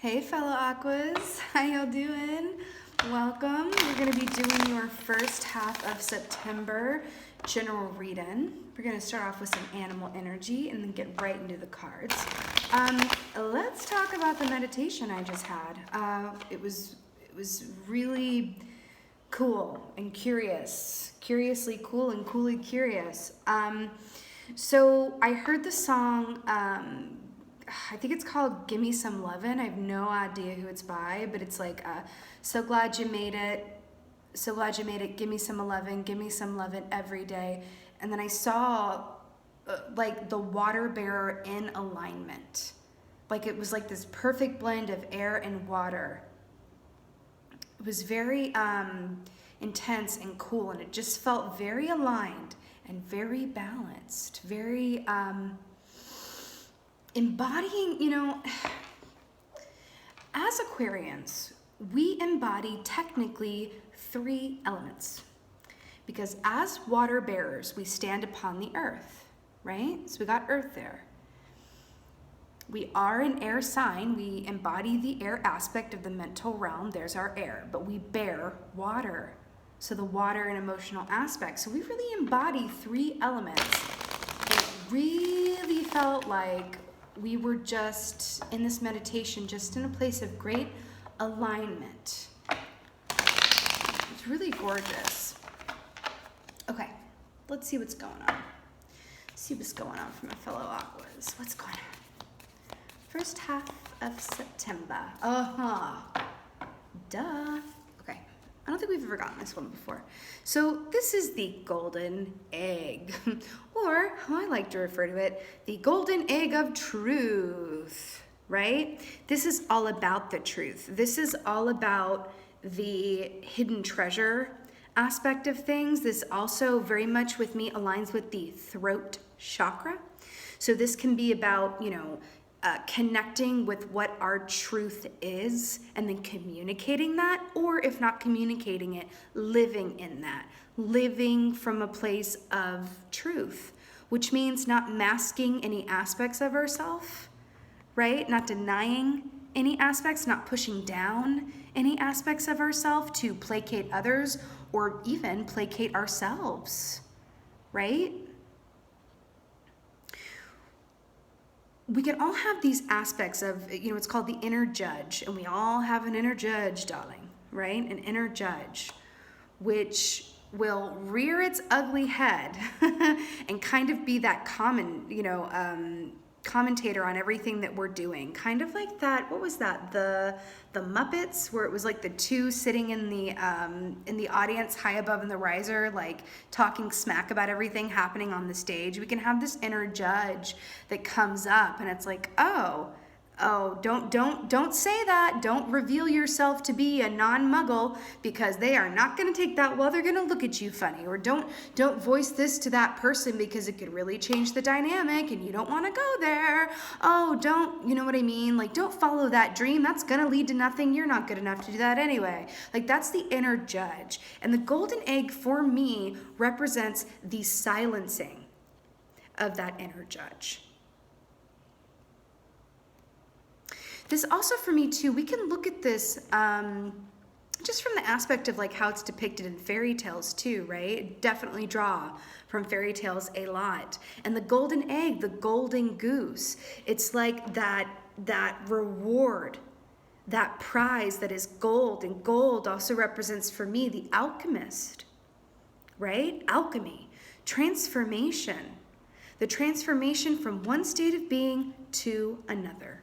Hey fellow Aquas, how y'all doing? Welcome. We're going to be doing your first half of September general read-in. We're going to start off with some animal energy and then get right into the cards. Let's talk about the meditation I just had. It was really cool and curious. Curiously cool and coolly curious. So I heard the song, I think it's called Gimme Some Lovin'. I have no idea who it's by, but it's like, so glad you made it, so glad you made it, give me some lovin' every day. And then I saw like the water bearer in alignment. Like it was like this perfect blend of air and water. It was very intense and cool, and it just felt very aligned and very balanced, very embodying, as Aquarians, we embody technically 3 elements. Because as water bearers, we stand upon the earth, right? So we got earth there. We are an air sign. We embody the air aspect of the mental realm. There's our air, but we bear water. So the water and emotional aspect. So we really embody 3 elements. And it really felt like we were just in this meditation, just in a place of great alignment. It's really gorgeous. Okay, let's see what's going on. See what's going on for my fellow Aquas. What's going on? First half of September. Duh. Okay, I don't think we've ever gotten this one before. So this is the golden egg, or how I like to refer to it, the golden egg of truth, right? This is all about the truth. This is all about the hidden treasure aspect of things. This also very much with me aligns with the throat chakra. So this can be about, connecting with what our truth is and then communicating that, or if not communicating it, living in that, living from a place of truth, which means not masking any aspects of ourselves, right? Not denying any aspects, not pushing down any aspects of ourselves to placate others or even placate ourselves, right? We can all have these aspects of, it's called the inner judge, and we all have an inner judge, darling, right? An inner judge, which will rear its ugly head and kind of be that commentator on everything that we're doing. Kind of like that, what was that? The Muppets, where it was like the 2 sitting in the audience high above in the riser, like talking smack about everything happening on the stage. We can have this inner judge that comes up, and it's like, oh, don't say that. Don't reveal yourself to be a non-muggle, because they are not going to take that well. They're going to look at you funny. Or don't voice this to that person because it could really change the dynamic and you don't want to go there. Oh, don't, you know what I mean? Like, don't follow that dream. That's going to lead to nothing. You're not good enough to do that anyway. Like, that's the inner judge. And the golden egg for me represents the silencing of that inner judge. This also for me too, we can look at this just from the aspect of like how it's depicted in fairy tales too, right? Definitely draw from fairy tales a lot. And the golden egg, the golden goose, it's like that reward, that prize that is gold. And gold also represents for me the alchemist, right? Alchemy, transformation, the transformation from one state of being to another,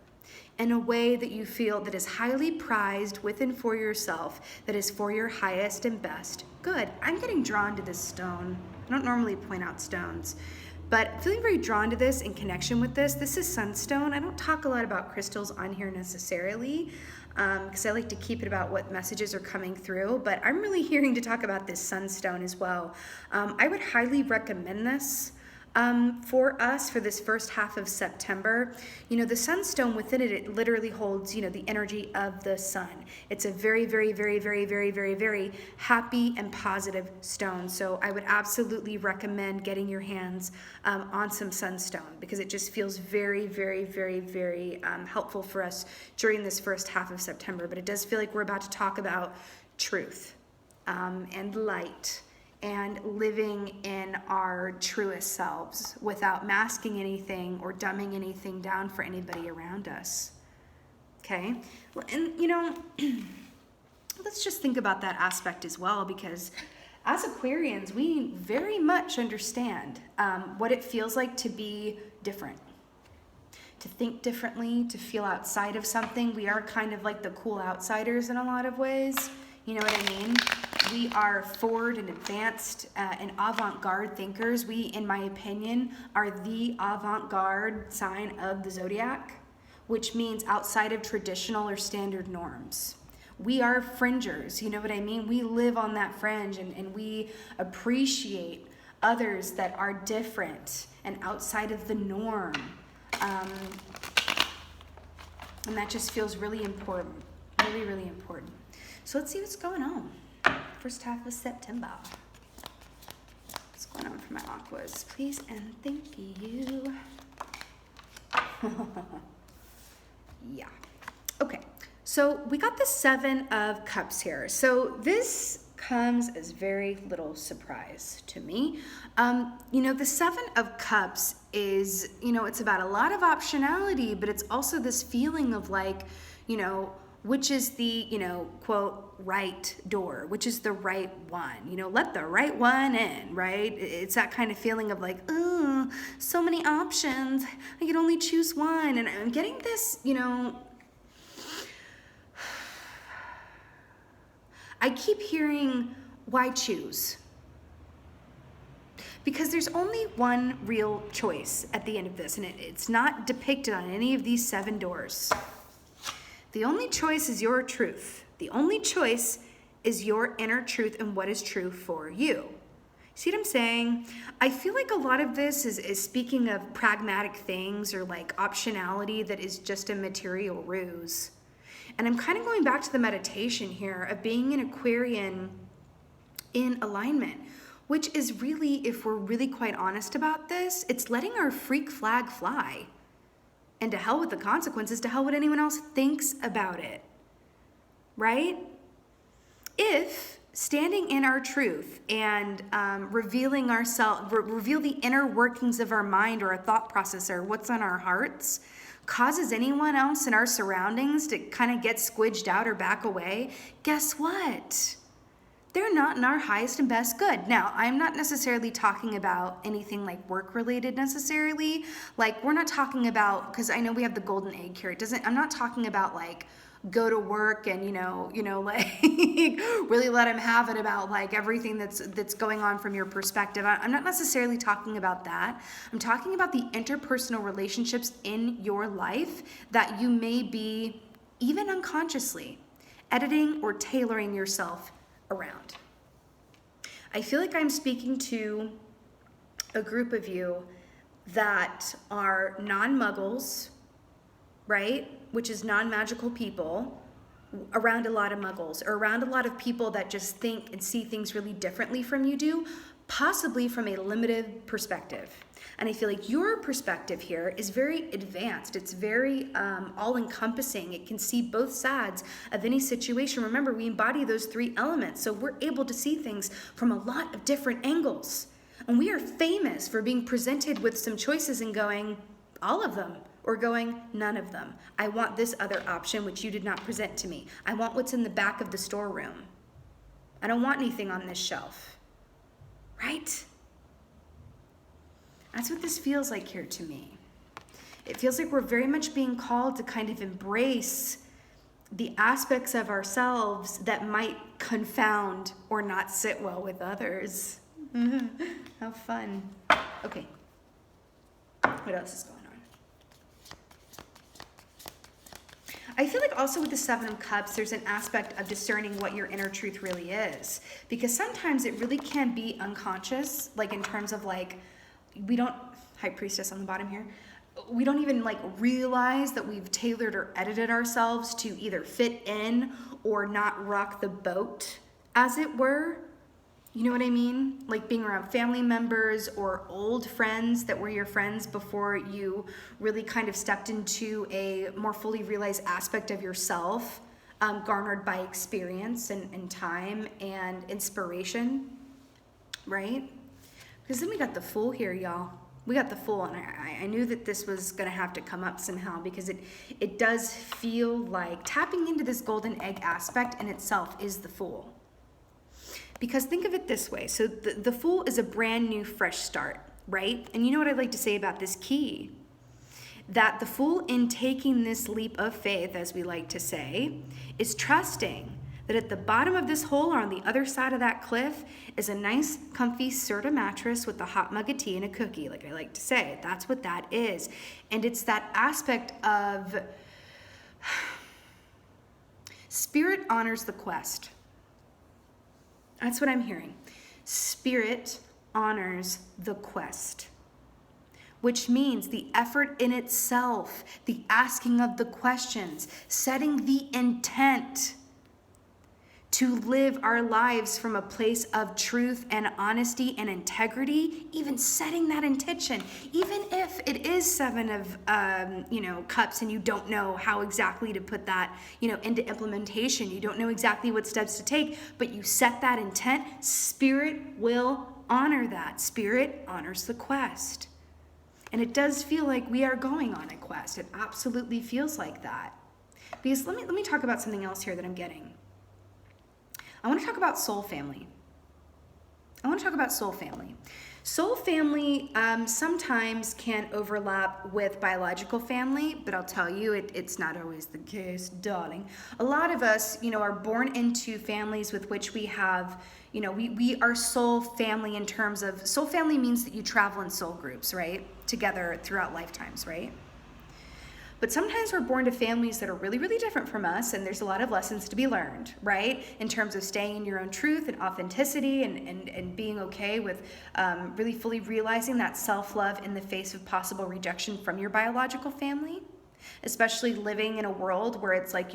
in a way that you feel that is highly prized within for yourself, that is for your highest and best good. I'm getting drawn to this stone. I don't normally point out stones, but feeling very drawn to this in connection with this. This is Sunstone. I don't talk a lot about crystals on here necessarily, because I like to keep it about what messages are coming through, but I'm really hearing to talk about this Sunstone as well. I would highly recommend this. For us, for this first half of September, the Sunstone within it, it literally holds, the energy of the sun. It's a very, very, very, very, very, very, very happy and positive stone. So I would absolutely recommend getting your hands on some Sunstone, because it just feels very, very, very, very helpful for us during this first half of September. But it does feel like we're about to talk about truth and light, and living in our truest selves without masking anything or dumbing anything down for anybody around us. Okay? And, let's just think about that aspect as well, because as Aquarians, we very much understand what it feels like to be different, to think differently, to feel outside of something. We are kind of like the cool outsiders in a lot of ways. You know what I mean? We are forward and advanced and avant-garde thinkers. We, in my opinion, are the avant-garde sign of the zodiac, which means outside of traditional or standard norms. We are fringers, you know what I mean? We live on that fringe, and we appreciate others that are different and outside of the norm. And that just feels really important, really, really important. So let's see what's going on. First half of September. What's going on for my aquas? Please and thank you. Yeah. Okay. So we got the 7 of Cups here. So this comes as very little surprise to me. The 7 of Cups is, it's about a lot of optionality, but it's also this feeling of like, which is the, quote, right door, which is the right one, let the right one in, right? It's that kind of feeling of like, oh, so many options, I could only choose one. And I'm getting this, I keep hearing, why choose? Because there's only one real choice at the end of this, and it's not depicted on any of these 7 doors. The only choice is your truth. The only choice is your inner truth and what is true for you. See what I'm saying? I feel like a lot of this is speaking of pragmatic things or like optionality that is just a material ruse. And I'm kind of going back to the meditation here of being an Aquarian in alignment, which is really, if we're really quite honest about this, it's letting our freak flag fly. And to hell with the consequences, to hell what anyone else thinks about it, right? If standing in our truth and revealing ourselves, reveal the inner workings of our mind or our thought process or what's on our hearts, causes anyone else in our surroundings to kind of get squidged out or back away, guess what? They're not in our highest and best good. Now, I'm not necessarily talking about anything like work related necessarily. Like, we're not talking about, because I know we have the golden egg here. I'm not talking about like go to work and like really let them have it about like everything that's going on from your perspective. I'm not necessarily talking about that. I'm talking about the interpersonal relationships in your life that you may be, even unconsciously, editing or tailoring yourself around. I feel like I'm speaking to a group of you that are non-muggles, right? Which is non-magical people, around a lot of muggles, or around a lot of people that just think and see things really differently from you do, possibly from a limited perspective. And I feel like your perspective here is very advanced. It's very all-encompassing. It can see both sides of any situation. Remember, we embody those 3 elements, so we're able to see things from a lot of different angles. And we are famous for being presented with some choices and going, all of them, or going, none of them. I want this other option, which you did not present to me. I want what's in the back of the storeroom. I don't want anything on this shelf, right? That's what this feels like here to me. It feels like we're very much being called to kind of embrace the aspects of ourselves that might confound or not sit well with others. How fun. Okay. What else is going on? I feel like also with the 7 of Cups, there's an aspect of discerning what your inner truth really is. Because sometimes it really can be unconscious, like in terms of like, we don't High Priestess on the bottom here. We don't even like realize that we've tailored or edited ourselves to either fit in or not rock the boat, as it were. You know what I mean? Like being around family members or old friends that were your friends before you really kind of stepped into a more fully realized aspect of yourself, garnered by experience and time and inspiration, right? Because then we got the Fool here, y'all. We got the Fool, and I knew that this was going to have to come up somehow, because it does feel like tapping into this golden egg aspect in itself is the Fool. Because think of it this way. So the Fool is a brand new, fresh start, right? And you know what I'd like to say about this key? That the Fool, in taking this leap of faith, as we like to say, is trusting that at the bottom of this hole or on the other side of that cliff is a nice, comfy Serta mattress with a hot mug of tea and a cookie, like I like to say. That's what that is. And it's that aspect of Spirit honors the quest. That's what I'm hearing. Spirit honors the quest, which means the effort in itself, the asking of the questions, setting the intent to live our lives from a place of truth and honesty and integrity, even setting that intention, even if it is Seven of Cups and you don't know how exactly to put that into implementation, you don't know exactly what steps to take, but you set that intent, Spirit will honor that. Spirit honors the quest. And it does feel like we are going on a quest. It absolutely feels like that. Because let me talk about something else here that I'm getting. I want to talk about soul family. Soul family sometimes can overlap with biological family, but I'll tell you, it's not always the case, darling. A lot of us, are born into families with which we have, we are soul family in terms of, soul family means that you travel in soul groups, right? Together throughout lifetimes, right? But sometimes we're born to families that are really, really different from us, and there's a lot of lessons to be learned, right? In terms of staying in your own truth and authenticity and being okay with really fully realizing that self-love in the face of possible rejection from your biological family, especially living in a world where it's like,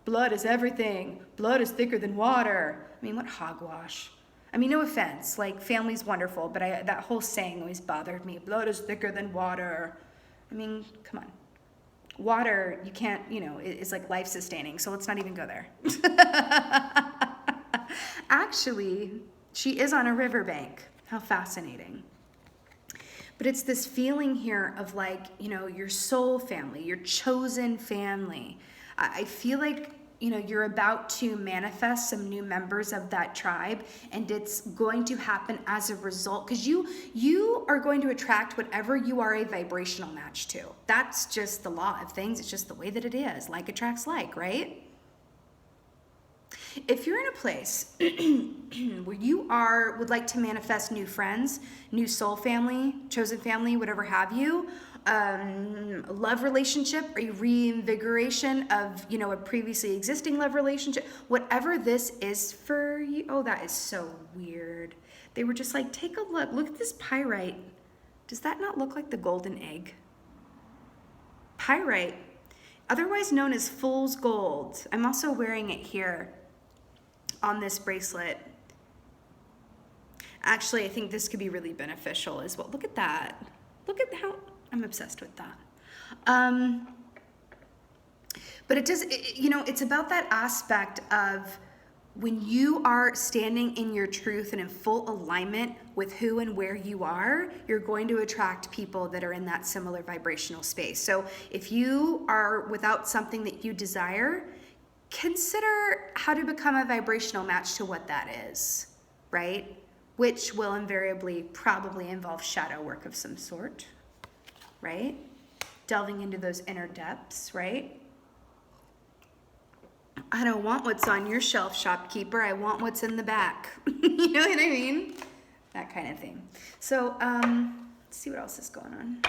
blood is everything. Blood is thicker than water. I mean, what hogwash. I mean, no offense, like family's wonderful, but that whole saying always bothered me. Blood is thicker than water. I mean, come on. Water, you can't, is like life-sustaining, so let's not even go there. Actually, she is on a riverbank. How fascinating. But it's this feeling here of like, your soul family, your chosen family. I feel like, you're about to manifest some new members of that tribe, and it's going to happen as a result, because you are going to attract whatever you are a vibrational match to. That's just the law of things. It's just the way that it is. Like attracts like, right? If you're in a place where you would like to manifest new friends, new soul family, chosen family, whatever have you, love relationship, a reinvigoration of, a previously existing love relationship, whatever this is for you. Oh, that is so weird. They were just like, take a look. Look at this pyrite. Does that not look like the golden egg? Pyrite, otherwise known as fool's gold. I'm also wearing it here on this bracelet. Actually, I think this could be really beneficial as well. Look at that. Look at how I'm obsessed with that. But it does, it's about that aspect of when you are standing in your truth and in full alignment with who and where you are, you're going to attract people that are in that similar vibrational space. So if you are without something that you desire, consider how to become a vibrational match to what that is, right? Which will invariably probably involve shadow work of some sort, right? Delving into those inner depths, right? I don't want what's on your shelf, shopkeeper. I want what's in the back. You know what I mean? That kind of thing. So, let's see what else is going on.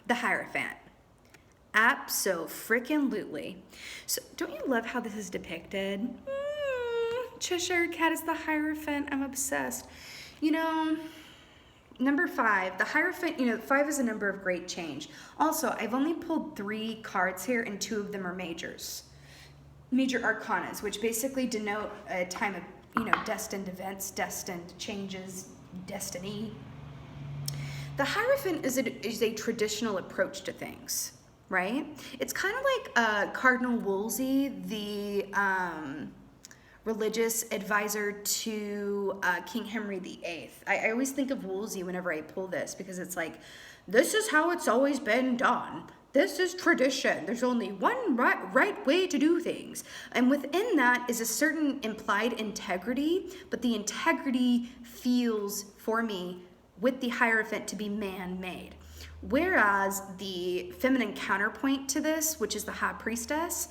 The Hierophant. Abso-freaking-lutely. So don't you love how this is depicted? Cheshire Cat is the Hierophant. I'm obsessed. You know, number 5, the Hierophant, 5 is a number of great change. Also, I've only pulled 3 cards here, and 2 of them are major arcanas, which basically denote a time of, destined events, destined changes, destiny. The Hierophant is a traditional approach to things, right? It's kind of like Cardinal Wolsey, the religious advisor to King Henry VIII. I always think of Wolsey whenever I pull this, because it's like, this is how it's always been done. This is tradition. There's only one right way to do things. And within that is a certain implied integrity, but the integrity feels, for me, with the Hierophant to be man-made. Whereas the feminine counterpoint to this, which is the High Priestess,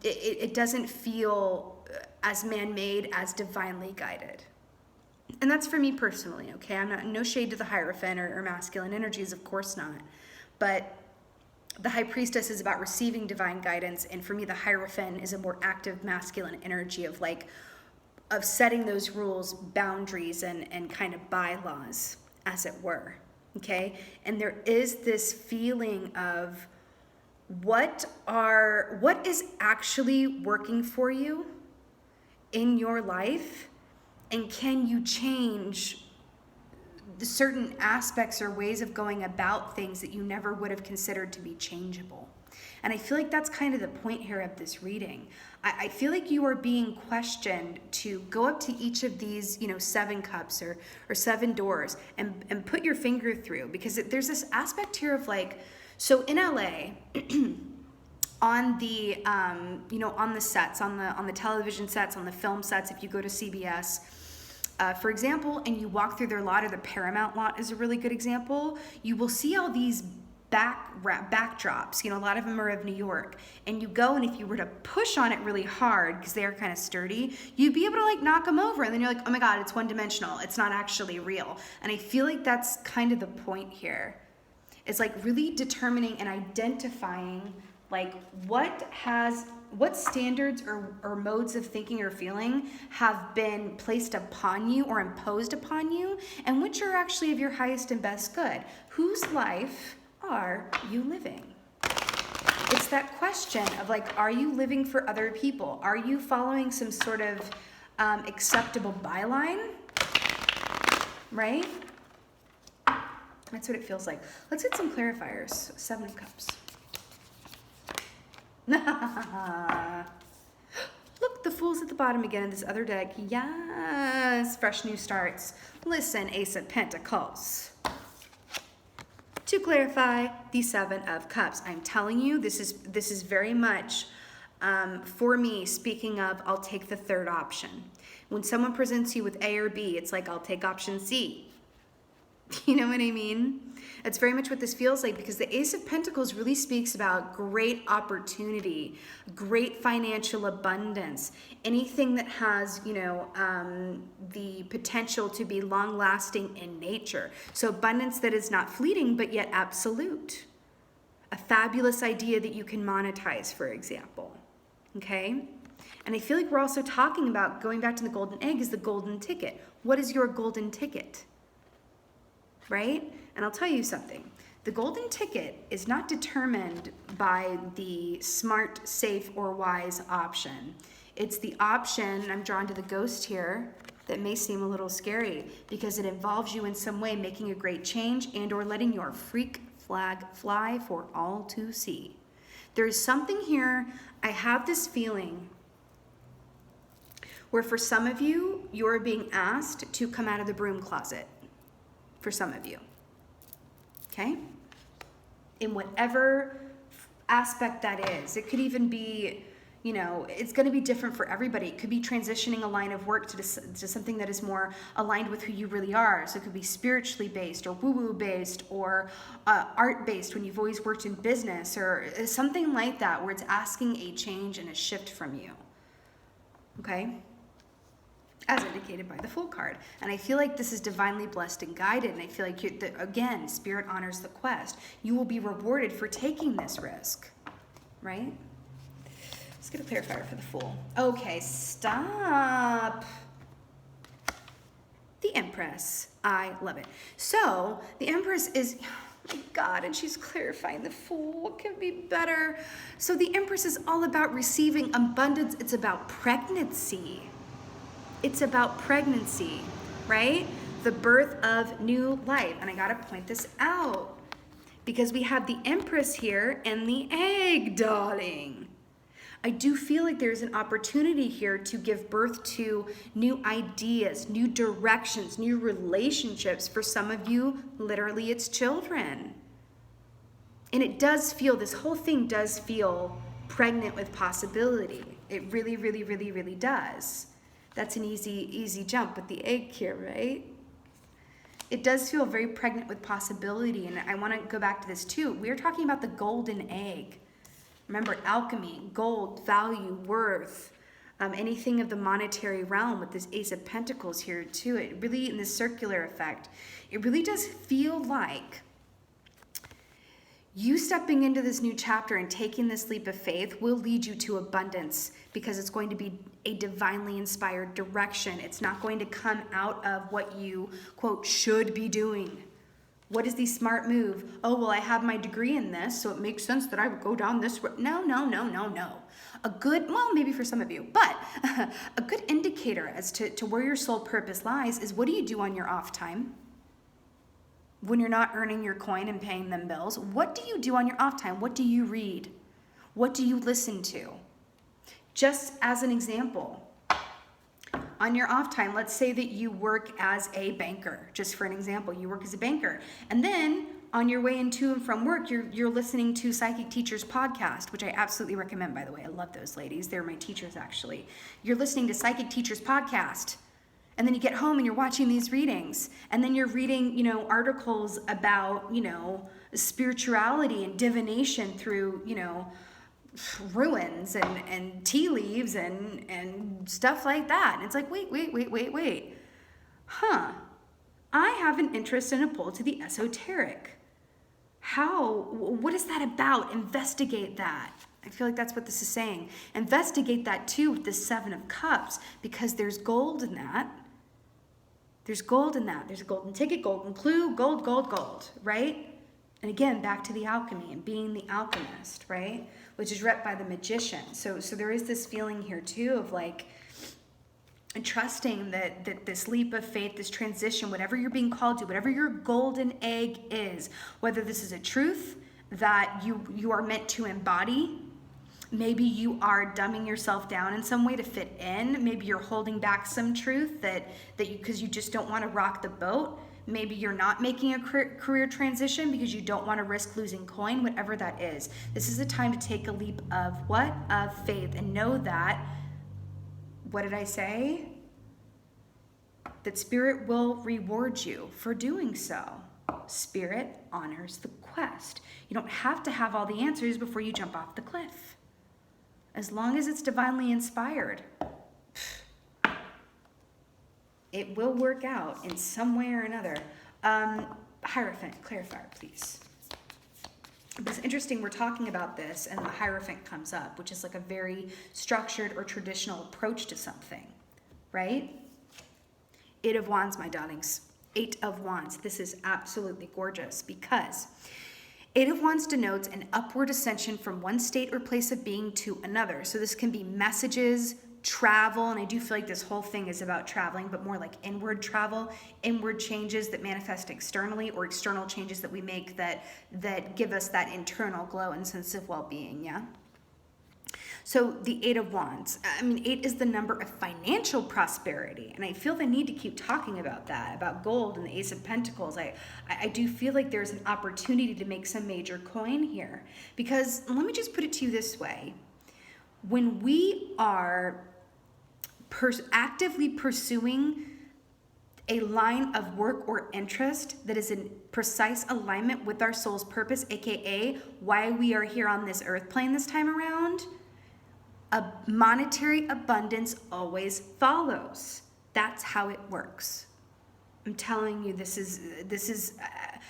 it doesn't feel as man-made as divinely guided. And that's for me personally, okay? I'm not, no shade to the Hierophant or masculine energies, of course not. But the High Priestess is about receiving divine guidance, and for me the Hierophant is a more active masculine energy of setting those rules, boundaries, and kind of bylaws, as it were, okay? And there is this feeling of what is actually working for you in your life, and can you change the certain aspects or ways of going about things that you never would have considered to be changeable. And I feel like that's kind of the point here of this reading. I feel like you are being questioned to go up to each of these, 7 cups or 7 doors and put your finger through, because there's this aspect here of so in LA, on the, on the sets, on the television sets, on the film sets, if you go to CBS, for example, and you walk through their lot, or the Paramount lot is a really good example, you will see all these backdrops, a lot of them are of New York, and you go, and if you were to push on it really hard, because they are kind of sturdy, you'd be able to knock them over, and then you're like, oh my God, it's one-dimensional, it's not actually real. And I feel like that's kind of the point here. It's really determining and identifying what standards or modes of thinking or feeling have been placed upon you or imposed upon you, and which are actually of your highest and best good. Whose life are you living? It's that question of are you living for other people? Are you following some sort of acceptable byline? Right? That's what it feels like. Let's get some clarifiers. 7 of Cups. Look, the Fool's at the bottom again in this other deck. Yes, fresh new starts. Listen, Ace of Pentacles. To clarify, the 7 of Cups. I'm telling you, this is very much, for me, speaking of, I'll take the third option. When someone presents you with A or B, it's I'll take option C. You know what I mean? It's very much what this feels like, because the Ace of Pentacles really speaks about great opportunity, great financial abundance, anything that has, the potential to be long-lasting in nature. So abundance that is not fleeting, but yet absolute. A fabulous idea that you can monetize, for example. Okay? And I feel like we're also talking about, going back to the golden egg, is the golden ticket. What is your golden ticket? Right? And I'll tell you something. The golden ticket is not determined by the smart, safe, or wise option. It's the option, I'm drawn to the ghost here, that may seem a little scary, because it involves you in some way making a great change and or letting your freak flag fly for all to see. There's something here, I have this feeling, where for some of you, you're being asked to come out of the broom closet. For some of you, okay? In whatever aspect that is. It could even be, it's going to be different for everybody. It could be transitioning a line of work to something that is more aligned with who you really are. So it could be spiritually based or woo-woo based or art based when you've always worked in business or something like that, where it's asking a change and a shift from you, okay? As indicated by the Fool card. And I feel like this is divinely blessed and guided, and I feel like, again, Spirit honors the quest. You will be rewarded for taking this risk, right? Let's get a clarifier for the Fool. Okay, stop. The Empress. I love it. So the Empress is, oh my God, and she's clarifying the Fool. What can be better? So the Empress is all about receiving abundance. It's about pregnancy. It's about pregnancy, right? The birth of new life. And I got to point this out because we have the Empress here and the egg, darling. I do feel like there's an opportunity here to give birth to new ideas, new directions, new relationships. For some of you, literally it's children. And it does feel, this whole thing does feel pregnant with possibility. It really, really, really, really does. That's an easy jump with the egg here, right? It does feel very pregnant with possibility. And I want to go back to this too. We're talking about the golden egg. Remember, alchemy, gold, value, worth, anything of the monetary realm with this Ace of Pentacles here too. It really, in this circular effect, it really does feel like you stepping into this new chapter and taking this leap of faith will lead you to abundance because it's going to be a divinely inspired direction. It's not going to come out of what you, quote, should be doing. What is the smart move? Oh, well, I have my degree in this, so it makes sense that I would go down this road. No. A good, well, maybe for some of you, but a good indicator as to where your soul purpose lies is what do you do on your off time? When you're not earning your coin and paying them bills, what do you do on your off time? What do you read? What do you listen to? Just as an example, on your off time, let's say that you work as a banker, just for an example, you work as a banker. And then on your way into and from work, you're listening to Psychic Teachers podcast, which I absolutely recommend, by the way. I love those ladies. They're my teachers, actually. You're listening to Psychic Teachers podcast. And then you get home and you're watching these readings. And then you're reading, articles about, spirituality and divination through, ruins and tea leaves and stuff like that. And it's like, wait. I have an interest and a pull to the esoteric. What is that about? Investigate that. I feel like that's what this is saying. Investigate that too with the Seven of Cups, because there's gold in that. There's gold in that. There's a golden ticket, golden clue, gold, right? And again, back to the alchemy and being the alchemist, right? Which is rep by the magician. So there is this feeling here too of like trusting that this leap of faith, this transition, whatever you're being called to, whatever your golden egg is, whether this is a truth that you are meant to embody, maybe you are dumbing yourself down in some way to fit in, maybe you're holding back some truth that you, because you just don't want to rock the boat. Maybe you're not making a career transition because you don't want to risk losing coin, whatever that is. This is a time to take a leap of what? Of faith, and know that, what did I say? That Spirit will reward you for doing so. Spirit honors the quest. You don't have to have all the answers before you jump off the cliff. As long as it's divinely inspired, it will work out in some way or another. Hierophant, clarifier, please. It's interesting, we're talking about this and the Hierophant comes up, which is like a very structured or traditional approach to something, right? 8 of Wands, my darlings. 8 of Wands. This is absolutely gorgeous because 8 of Wands denotes an upward ascension from one state or place of being to another. So this can be messages, travel, and I do feel like this whole thing is about traveling, but more like inward travel, inward changes that manifest externally, or external changes that we make that give us that internal glow and sense of well-being, yeah? So the 8 of Wands, 8 is the number of financial prosperity, and I feel the need to keep talking about that, about gold and the Ace of Pentacles. I do feel like there's an opportunity to make some major coin here, because let me just put it to you this way. When we are actively pursuing a line of work or interest that is in precise alignment with our soul's purpose, aka why we are here on this earth plane this time around, a monetary abundance always follows. That's how it works. I'm telling you, this is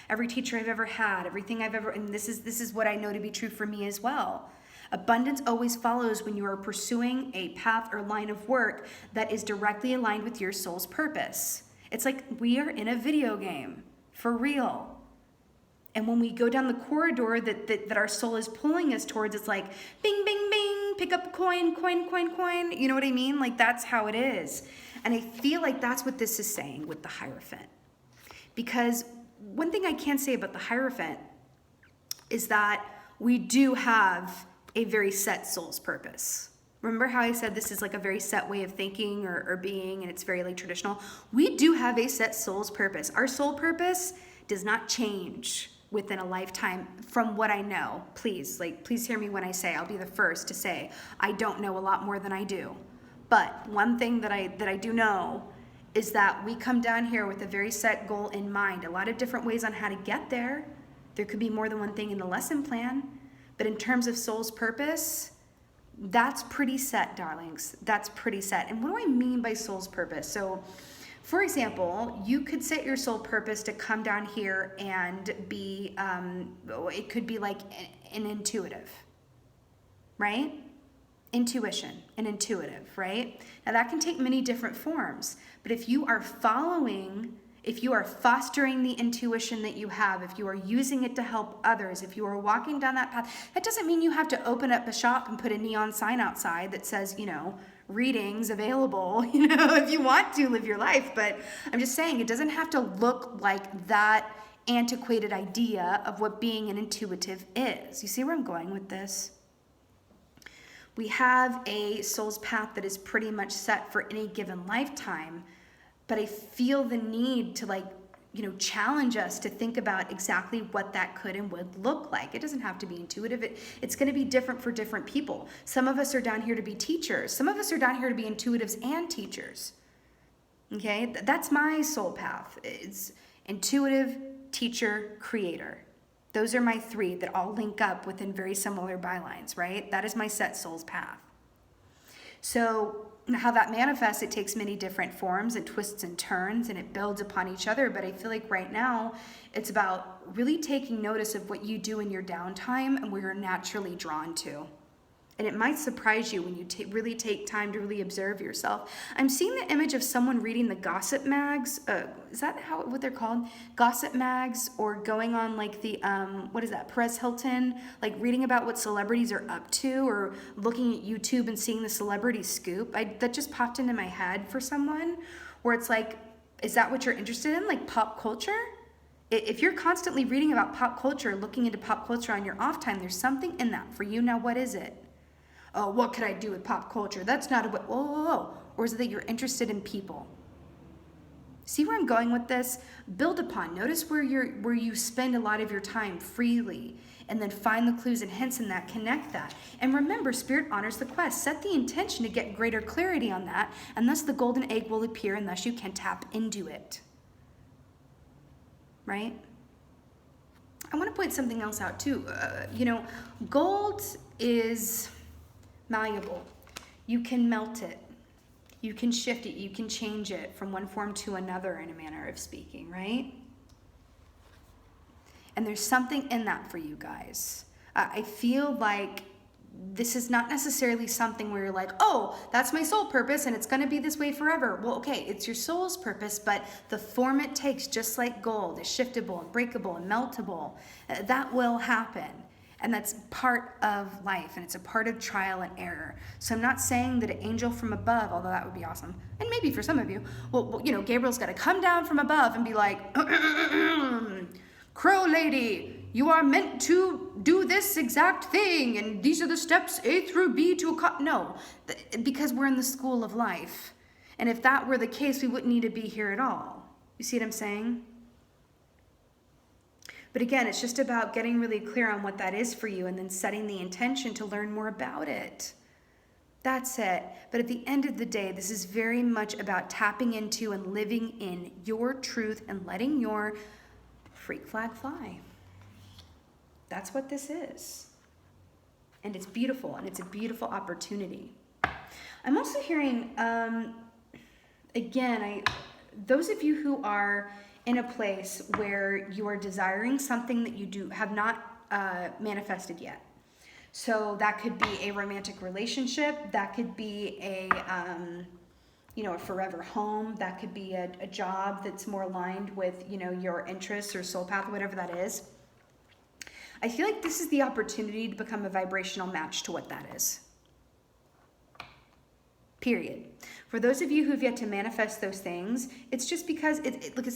every teacher I've ever had, everything I've ever, and this is what I know to be true for me as well. Abundance always follows when you are pursuing a path or line of work that is directly aligned with your soul's purpose. It's like we are in a video game, for real. And when we go down the corridor that our soul is pulling us towards, it's like bing, bing, bing, pick up a coin, coin, coin, coin. You know what I mean? Like that's how it is. And I feel like that's what this is saying with the Hierophant. Because one thing I can say about the Hierophant is that we do have a very set soul's purpose. Remember how I said this is like a very set way of thinking or being, and it's very like traditional? We do have a set soul's purpose. Our soul purpose does not change within a lifetime from what I know. Please hear me when I say, I'll be the first to say, I don't know a lot more than I do. But one thing that I do know is that we come down here with a very set goal in mind. A lot of different ways on how to get there. There could be more than one thing in the lesson plan. But in terms of soul's purpose, that's pretty set, darlings. That's pretty set. And what do I mean by soul's purpose? So, for example, you could set your soul purpose to come down here and be, it could be like an intuitive, right? Intuition, an intuitive, right? Now that can take many different forms, but if you are fostering the intuition that you have, if you are using it to help others, if you are walking down that path, that doesn't mean you have to open up a shop and put a neon sign outside that says, readings available, if you want to live your life. But I'm just saying it doesn't have to look like that antiquated idea of what being an intuitive is. You see where I'm going with this? We have a soul's path that is pretty much set for any given lifetime, but I feel the need to challenge us to think about exactly what that could and would look like. It doesn't have to be intuitive. It's going to be different for different people. Some of us are down here to be teachers. Some of us are down here to be intuitives and teachers. Okay? That's my soul path. It's intuitive, teacher, creator. Those are my three that all link up within very similar bylines, right? That is my set soul's path. So how that manifests, it takes many different forms and twists and turns, and it builds upon each other. But I feel like right now it's about really taking notice of what you do in your downtime and where you're naturally drawn to. And it might surprise you when you really take time to really observe yourself. I'm seeing the image of someone reading the gossip mags. Is that what they're called? Gossip mags, or going on like the, what is that, Perez Hilton? Like reading about what celebrities are up to, or looking at YouTube and seeing the celebrity scoop. That just popped into my head for someone, where it's like, is that what you're interested in? Like pop culture? If you're constantly reading about pop culture, looking into pop culture on your off time, there's something in that for you. Now, what is it? Oh, what could I do with pop culture? That's not whoa. Or is it that you're interested in people? See where I'm going with this? Build upon. Notice where you spend a lot of your time freely, and then find the clues and hints in that, connect that. And remember, Spirit honors the quest. Set the intention to get greater clarity on that, and thus the golden egg will appear, and thus you can tap into it. Right? I want to point something else out too. Gold is malleable. You can melt it. You can shift it. You can change it from one form to another, in a manner of speaking, right? And there's something in that for you guys. I feel like this is not necessarily something where you're like, oh, that's my soul purpose and it's going to be this way forever. Well, okay, it's your soul's purpose, but the form it takes, just like gold, is shiftable and breakable and meltable. That will happen. And that's part of life, and it's a part of trial and error. So I'm not saying that an angel from above, although that would be awesome, and maybe for some of you, well Gabriel's got to come down from above and be like, Crow lady, you are meant to do this exact thing, and these are the steps A through B to no, because we're in the school of life. And if that were the case, we wouldn't need to be here at all. You see what I'm saying? But again, it's just about getting really clear on what that is for you, and then setting the intention to learn more about it. That's it. But at the end of the day, this is very much about tapping into and living in your truth and letting your freak flag fly. That's what this is. And it's beautiful, and it's a beautiful opportunity. I'm also hearing, those of you who are in a place where you are desiring something that you have not manifested yet. So that could be a romantic relationship. That could be a forever home. That could be a job that's more aligned with, your interests or soul path, whatever that is. I feel like this is the opportunity to become a vibrational match to what that is. Period. For those of you who've yet to manifest those things, it's just because,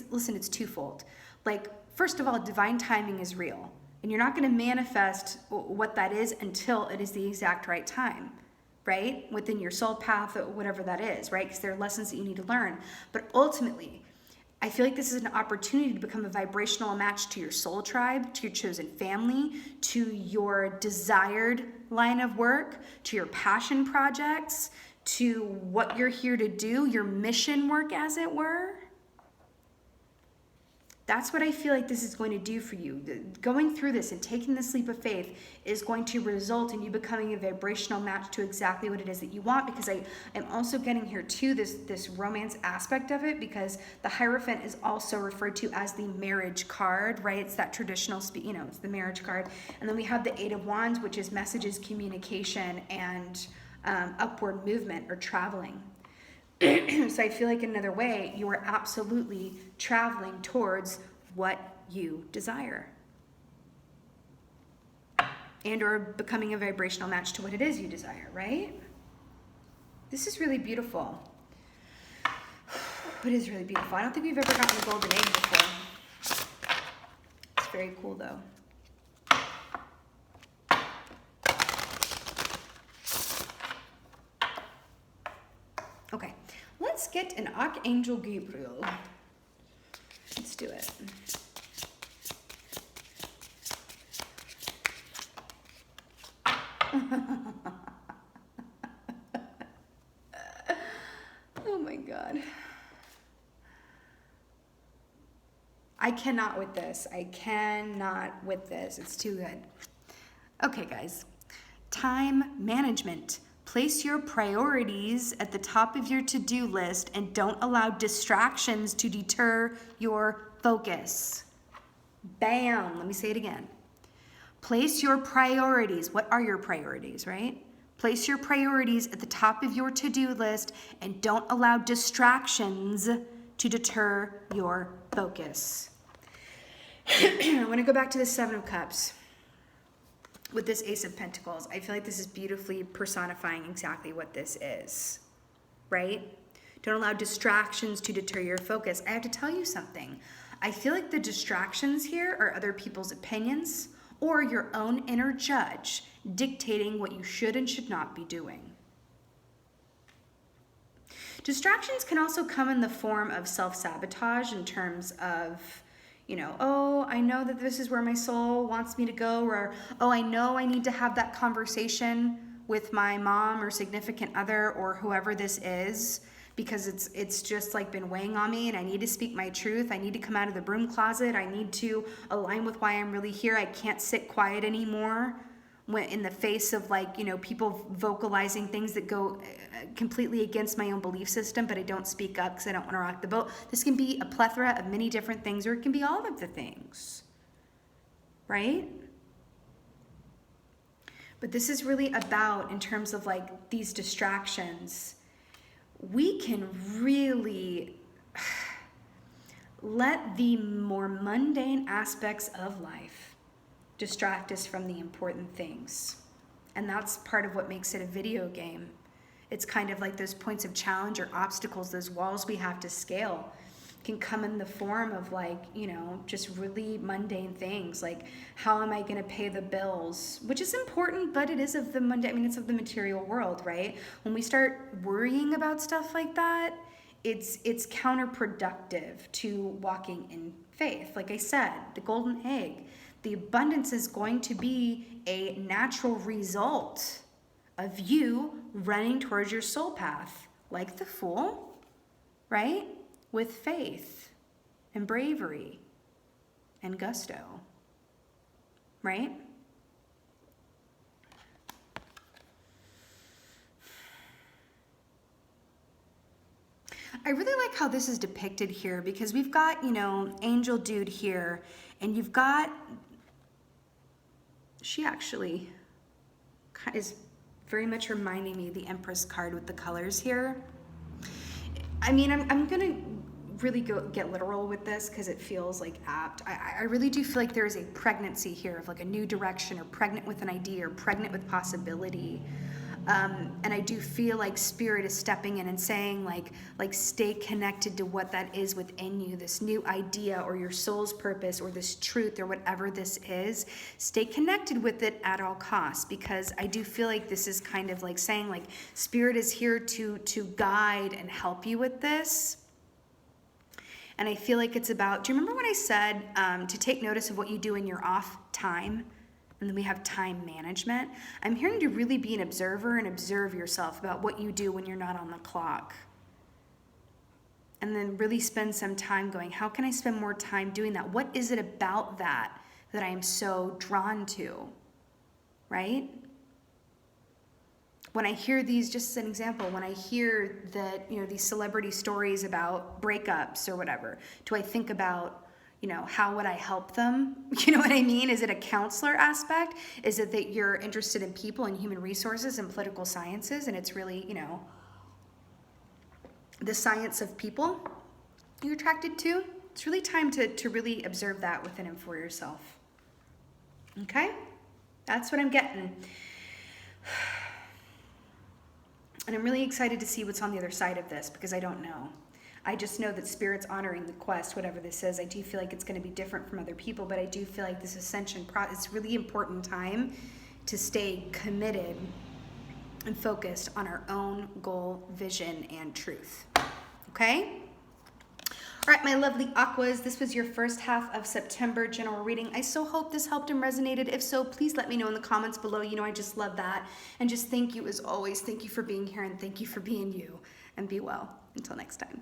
listen, it's twofold. Like, first of all, divine timing is real. And you're not going to manifest what that is until it is the exact right time, right? Within your soul path, or whatever that is, right? Because there are lessons that you need to learn. But ultimately, I feel like this is an opportunity to become a vibrational match to your soul tribe, to your chosen family, to your desired line of work, to your passion projects, to what you're here to do, your mission work, as it were. That's what I feel like this is going to do for you. Going through this and taking this leap of faith is going to result in you becoming a vibrational match to exactly what it is that you want, because I am also getting here too this romance aspect of it, because the Hierophant is also referred to as the marriage card, right? It's that traditional, it's the marriage card. And then we have the Eight of Wands, which is messages, communication, and upward movement or traveling. So I feel like in another way, you are absolutely traveling towards what you desire, and or becoming a vibrational match to what it is you desire, right? This is really beautiful. It is really beautiful. I don't think we've ever gotten a golden egg before. It's very cool though. Okay, let's get an Archangel Gabriel. Let's do it. Oh my God. I cannot with this. I cannot with this. It's too good. Okay, guys. Time management. Place your priorities at the top of your to-do list and don't allow distractions to deter your focus. Bam. Let me say it again. Place your priorities. What are your priorities, right? Place your priorities at the top of your to-do list and don't allow distractions to deter your focus. I want to go back to the Seven of Cups. With this Ace of Pentacles, I feel like this is beautifully personifying exactly what this is, right? Don't allow distractions to deter your focus. I have to tell you something. I feel like the distractions here are other people's opinions or your own inner judge dictating what you should and should not be doing. Distractions can also come in the form of self-sabotage in terms of, oh, I know that this is where my soul wants me to go, or, oh, I know I need to have that conversation with my mom or significant other or whoever this is, because it's just like been weighing on me and I need to speak my truth. I need to come out of the broom closet. I need to align with why I'm really here. I can't sit quiet anymore when in the face of people vocalizing things that go completely against my own belief system, but I don't speak up because I don't want to rock the boat. This can be a plethora of many different things, or it can be all of the things, right? But this is really about, in terms of these distractions, we can really let the more mundane aspects of life distract us from the important things. And that's part of what makes it a video game. It's kind of like those points of challenge or obstacles, those walls we have to scale can come in the form of just really mundane things, like how am I going to pay the bills, which is important, but it is of the mundane, it's of the material world, right? When we start worrying about stuff like that, it's counterproductive to walking in faith. Like I said, the golden egg, the abundance is going to be a natural result of you running towards your soul path, like the Fool, right? With faith and bravery and gusto, right? I really like how this is depicted here, because we've got, angel dude here, and you've got, she actually is very much reminding me of the Empress card with the colors here. I mean, I'm gonna really get literal with this because it feels like apt. I really do feel like there is a pregnancy here of like a new direction, or pregnant with an idea, or pregnant with possibility. And I do feel like Spirit is stepping in and saying like stay connected to what that is within you, this new idea or your soul's purpose or this truth or whatever this is. Stay connected with it at all costs, because I do feel like this is kind of like saying like Spirit is here to guide and help you with this. And I feel like it's about, do you remember when I said to take notice of what you do in your off time? And then we have time management. I'm hearing to really be an observer and observe yourself about what you do when you're not on the clock. And then really spend some time going, how can I spend more time doing that? What is it about that I am so drawn to, right? When I hear these, just as an example, when I hear that, you know, these celebrity stories about breakups or whatever, do I think about, you know, how would I help them? You know what I mean? Is it a counselor aspect? Is it that you're interested in people and human resources and political sciences, and it's really, you know, the science of people you're attracted to? It's really time to really observe that within and for yourself. Okay? That's what I'm getting. And I'm really excited to see what's on the other side of this, because I don't know. I just know that Spirit's honoring the quest, whatever this is. I do feel like it's going to be different from other people, but I do feel like this ascension it's really important time to stay committed and focused on our own goal, vision, and truth. Okay? All right, my lovely Aquas, this was your first half of September general reading. I so hope this helped and resonated. If so, please let me know in the comments below. You know, I just love that. And just thank you as always. Thank you for being here, and thank you for being you. And be well. Until next time.